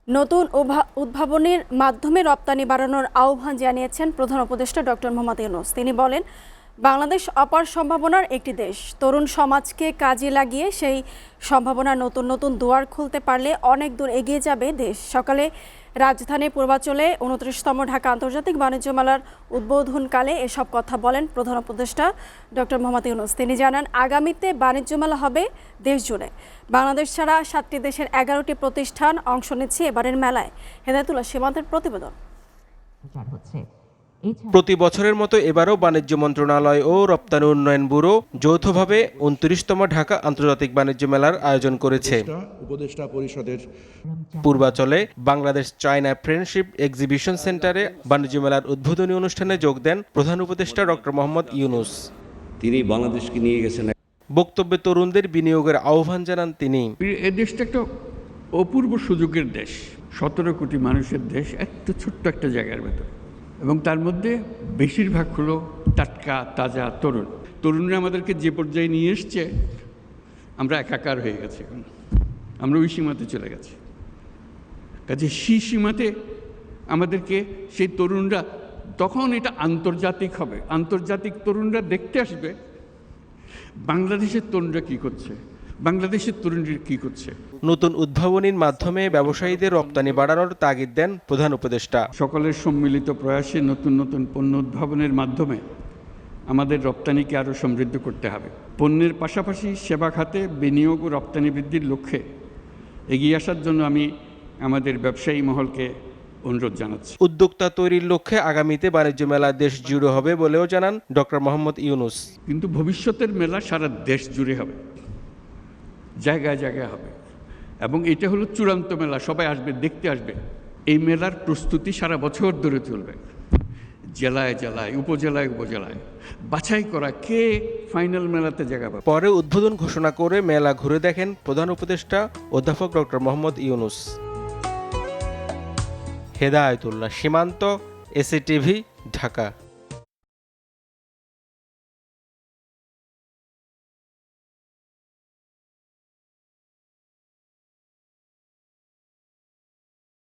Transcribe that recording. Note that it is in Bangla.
নতুন উদ্ভাবনের মাধ্যমে রপ্তানি বাড়ানোর আহ্বান জানিয়েছেন প্রধান উপদেষ্টা ডক্টর মোহাম্মদ ইউনূস। তিনি বলেন, বাংলাদেশ অপার সম্ভাবনার একটি দেশ। তরুণ সমাজকে কাজে লাগিয়ে সেই সম্ভাবনার নতুন নতুন দুয়ার খুলতে পারলে অনেক দূর এগিয়ে যাবে দেশ। সকালে রাজধানীর পূর্বাঞ্চলে ২৯তম ঢাকা আন্তর্জাতিক বাণিজ্য মেলার উদ্বোধনকালে এসব কথা বলেন প্রধান উপদেষ্টা ডক্টর মোহাম্মদ ইউনূস। তিনি জানান, আগামীতে বাণিজ্য মেলা হবে দেশ জুড়ে। বাংলাদেশ ছাড়া ৭টি দেশের ১১টি প্রতিষ্ঠান অংশ নিচ্ছে এবারের মেলায়। হেদায়েতুল্লাহ সীমান্তের প্রতিবেদন। প্রতি বছরের মতো এবারও বাণিজ্য মন্ত্রণালয় ও রপ্তানি উন্নয়ন ব্যুরো যৌথভাবে ২৯তম ঢাকা আন্তর্জাতিক বাণিজ্য মেলার আয়োজন করেছে। উপদেষ্টা পরিষদের পূর্বাচলে বাংলাদেশ চায়না ফ্রেন্ডশিপ এক্সিবিশন সেন্টারে বাণিজ্য মেলার উদ্বোধনী অনুষ্ঠানে যোগ দেন প্রধান উপদেষ্টা ডক্টর মোহাম্মদ ইউনূস। তিনি বাংলাদেশকে নিয়ে গেছেন। বক্তব্যে তরুণদের বিনিয়োগের আহ্বান জানান তিনি। এই দেশটা একটা অপূর্ব সুযোগের দেশ, ১৭ কোটি মানুষের দেশ, এত ছোট্ট একটা জায়গার ভেতর, এবং তার মধ্যে বেশিরভাগ হলো টাটকা তাজা তরুণরা আমাদেরকে যে পর্যায়ে নিয়ে এসছে, আমরা একাকার হয়ে গেছি। এখন আমরা ওই সীমাতে চলে গেছি। কাজে সেই সীমাতে আমাদেরকে সেই তরুণরা, তখন এটা আন্তর্জাতিক হবে, আন্তর্জাতিক তরুণরা দেখতে আসবে বাংলাদেশের তরুণরা কী করছে, বাংলাদেশের তরুণরা কী করছে। নতুন উদ্ভাবনীর মাধ্যমে ব্যবসায়ীদের রপ্তানি বাড়ানোর তাগিদ দেন প্রধান উপদেষ্টা। সকলের সম্মিলিত প্রয়াসে নতুন নতুন পণ্য উদ্ভাবনের মাধ্যমে আমাদের রপ্তানিকে আরও সমৃদ্ধ করতে হবে। পণ্যের পাশাপাশি সেবা খাতে বিনিয়োগ ও রপ্তানি বৃদ্ধির লক্ষ্যে এগিয়ে আসার জন্য আমি আমাদের ব্যবসায়ী মহলকে অনুরোধ জানাচ্ছি। উদ্যোক্তা তৈরির লক্ষ্যে আগামীতে বাণিজ্য মেলা দেশ জুড়ে হবে বলেও জানান ডক্টর মোহাম্মদ ইউনূস। কিন্তু ভবিষ্যতের মেলা সারা দেশ জুড়ে হবে, জায়গায় জায়গায় হবে, এবং এটা হলো চূড়ান্ত মেলা। সবাই আসবে, দেখতে আসবে। এই মেলার প্রস্তুতি সারা বছর ধরে চলবে, জেলায় জেলায়, উপজেলায় উপজেলায় বাছাই করা কে ফাইনাল মেলাতে জায়গা পাবে। পরে উদ্বোধন ঘোষণা করে মেলা ঘুরে দেখেন প্রধান উপদেষ্টা অধ্যাপক ডক্টর মোহাম্মদ ইউনূস। হেদায়েতুল্লাহ সীমান্ত, এসএটিভি, ঢাকা।